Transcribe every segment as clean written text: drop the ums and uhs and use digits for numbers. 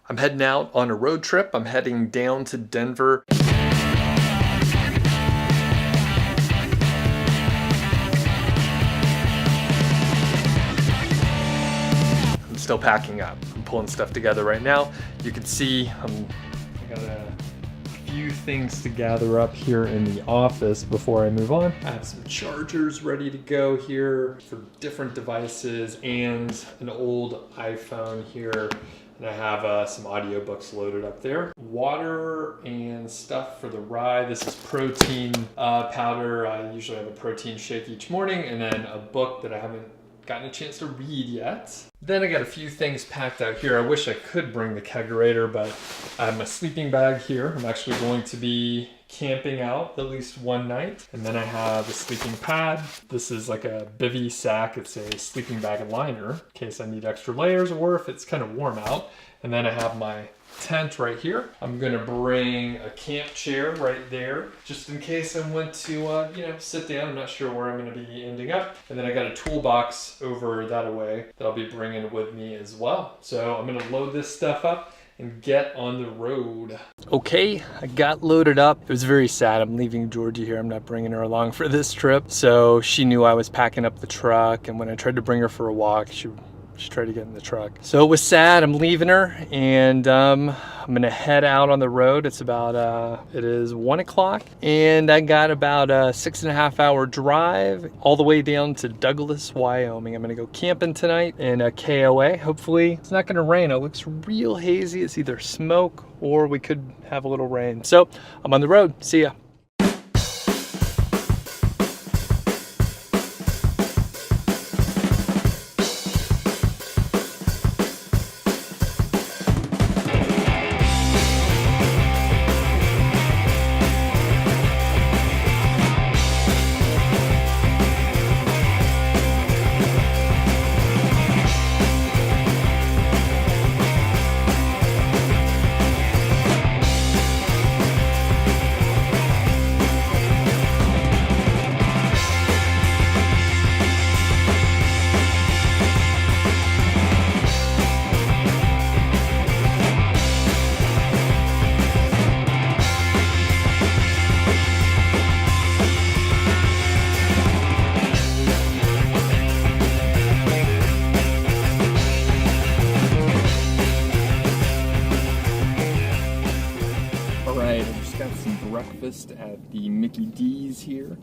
I'm heading out on a road trip. I'm heading down to Denver. I'm still packing up. I'm pulling stuff together right now. You can see I got a few things to gather up here in the office before I move on. I have some chargers ready to go here for different devices and an old iPhone here. And I have some audiobooks loaded up there. Water and stuff for the ride. This is protein powder. I usually have a protein shake each morning, and then a book that I haven't gotten a chance to read yet. Then I got a few things packed out here. I wish I could bring the kegerator, but I have my sleeping bag here. I'm actually going to be camping out at least one night. And then I have a sleeping pad. This is like a bivy sack. It's a sleeping bag liner in case I need extra layers or if it's kind of warm out. And then I have my tent right here. I'm gonna bring a camp chair right there just in case I want to sit down. I'm not sure where I'm gonna be ending up. And then I got a toolbox over that away that I'll be bringing with me as well. So I'm gonna load this stuff up and get on the road. Okay, I got loaded up. It was very sad. I'm leaving Georgie here. I'm not bringing her along for this trip. So she knew I was packing up the truck, and when I tried to bring her for a walk, she tried to get in the truck. So it was sad. I'm leaving her, and I'm gonna head out on the road. It's about, it is 1 o'clock, and I got about a 6.5 hour drive all the way down to Douglas, Wyoming. I'm gonna go camping tonight in a KOA. Hopefully it's not gonna rain. It looks real hazy. It's either smoke or we could have a little rain. So I'm on the road. See ya. Breakfast at the Mickey D's here,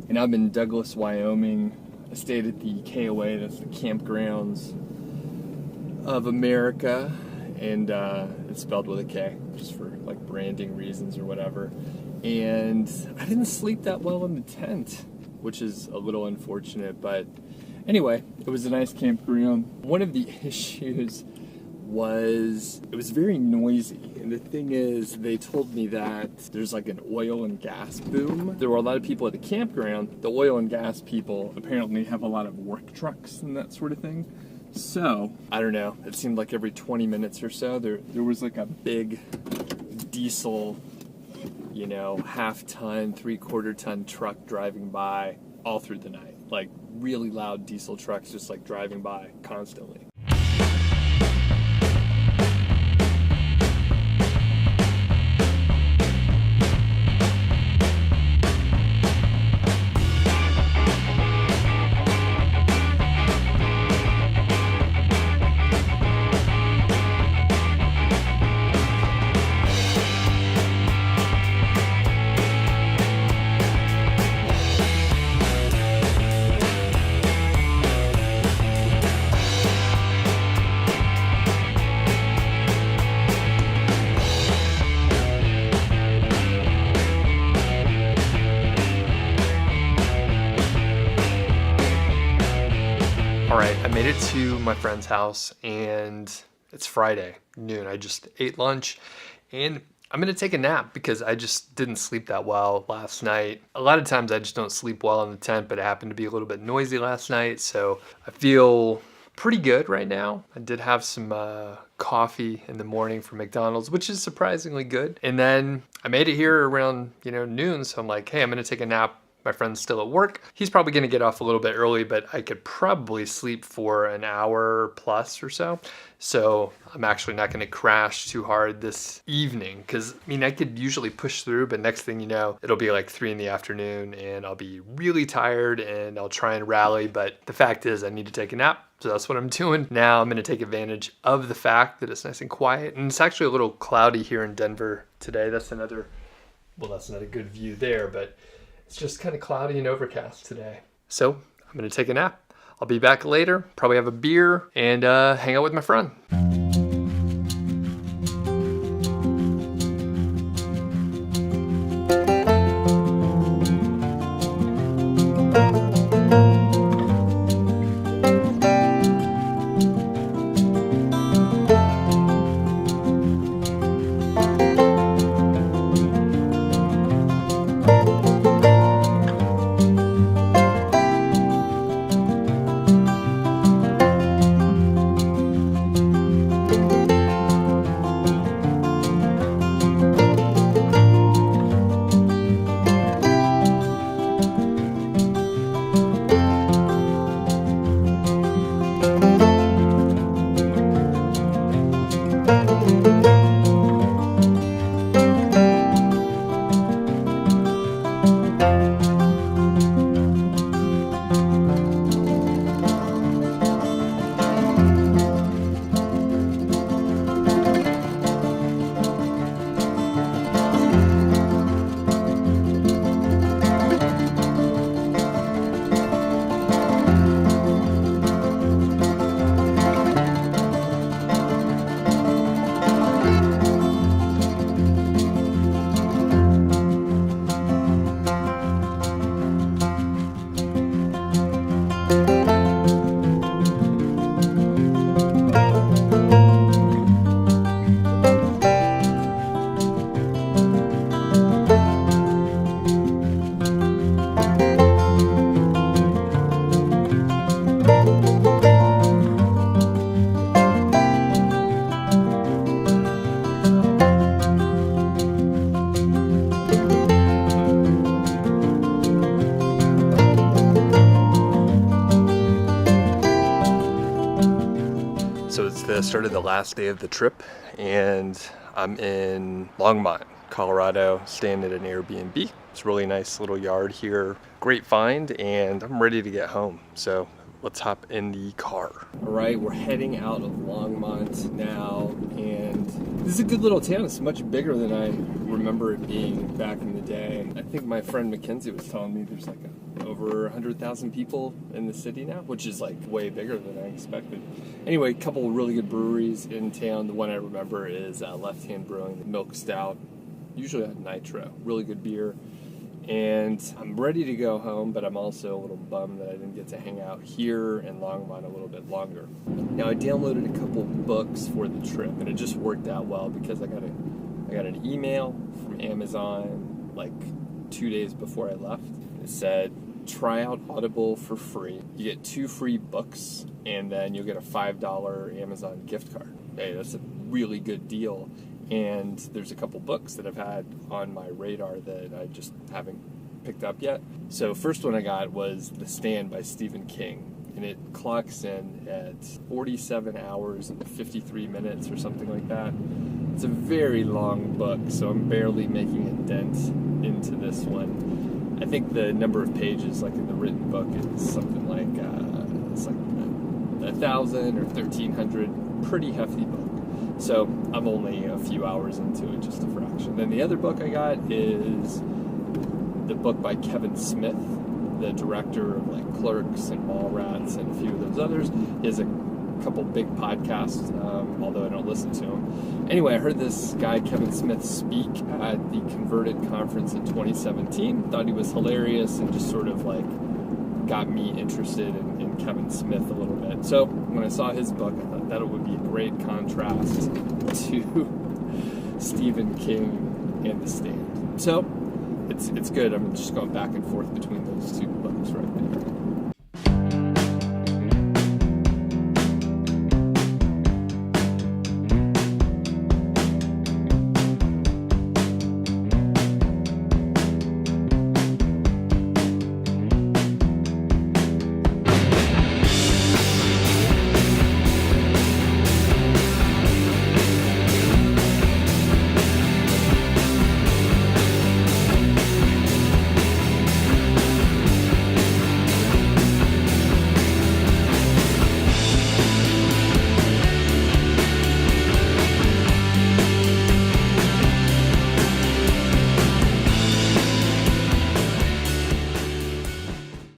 and I'm in Douglas, Wyoming. I stayed at the KOA, that's the Campgrounds of America, and it's spelled with a K, just for like branding reasons or whatever. And I didn't sleep that well in the tent, which is a little unfortunate, but anyway, it was a nice campground. One of the issues was it was very noisy, and the thing is, they told me that there's like an oil and gas boom. There were a lot of people at the campground. The oil and gas people apparently have a lot of work trucks and that sort of thing. So I don't know, it seemed like every 20 minutes or so there was like a big diesel, half-ton, 3/4-ton truck driving by all through the night. Like really loud diesel trucks just like driving by constantly. All right, I made it to my friend's house, and it's Friday noon. I just ate lunch, and I'm gonna take a nap because I just didn't sleep that well last night. A lot of times I just don't sleep well in the tent, but it happened to be a little bit noisy last night, so I feel pretty good right now. I did have some coffee in the morning from McDonald's, which is surprisingly good. And then I made it here around noon, so I'm like, hey, I'm gonna take a nap My friend's still at work. He's probably gonna get off a little bit early, but I could probably sleep for an hour plus or so. So I'm actually not gonna crash too hard this evening, because I mean, I could usually push through, but next thing you know, it'll be like 3 in the afternoon and I'll be really tired and I'll try and rally, but the fact is I need to take a nap. So that's what I'm doing. Now I'm gonna take advantage of the fact that it's nice and quiet, and it's actually a little cloudy here in Denver today. That's not a good view there, but it's just kind of cloudy and overcast today. So I'm gonna take a nap. I'll be back later, probably have a beer and hang out with my friend. So it's the start of the last day of the trip, and I'm in Longmont, Colorado, staying at an Airbnb. It's a really nice little yard here. Great find, and I'm ready to get home. So let's hop in the car. All right, we're heading out of Longmont now, and this is a good little town. It's much bigger than I remember it being back in the day. I think my friend Mackenzie was telling me there's like over 100,000 people in the city now, which is like way bigger than I expected. Anyway, a couple of really good breweries in town. The one I remember is Left Hand Brewing, the Milk Stout, usually on nitro. Really good beer. And I'm ready to go home, but I'm also a little bummed that I didn't get to hang out here in Longmont a little bit longer. Now, I downloaded a couple books for the trip, and it just worked out well because I got an email from Amazon like 2 days before I left. It said, try out Audible for free. You get 2 free books, and then you'll get a $5 Amazon gift card. Hey, that's a really good deal. And there's a couple books that I've had on my radar that I just haven't picked up yet. So first one I got was The Stand by Stephen King, and it clocks in at 47 hours and 53 minutes or something like that. It's a very long book, so I'm barely making a dent into this one. I think the number of pages, like in the written book, is something like it's like 1,000 or 1,300. Pretty hefty book. So I'm only a few hours into it, just a fraction. Then the other book I got is the book by Kevin Smith, the director of like Clerks and Mallrats and a few of those others. He has a couple big podcasts, although I don't listen to them. Anyway, I heard this guy Kevin Smith speak at the Converted conference in 2017. Thought he was hilarious and just sort of like got me interested in Kevin Smith a little bit. So when I saw his book, I thought that it would be a great contrast to Stephen King and The Stand. So it's good. I'm just going back and forth between those two books right there.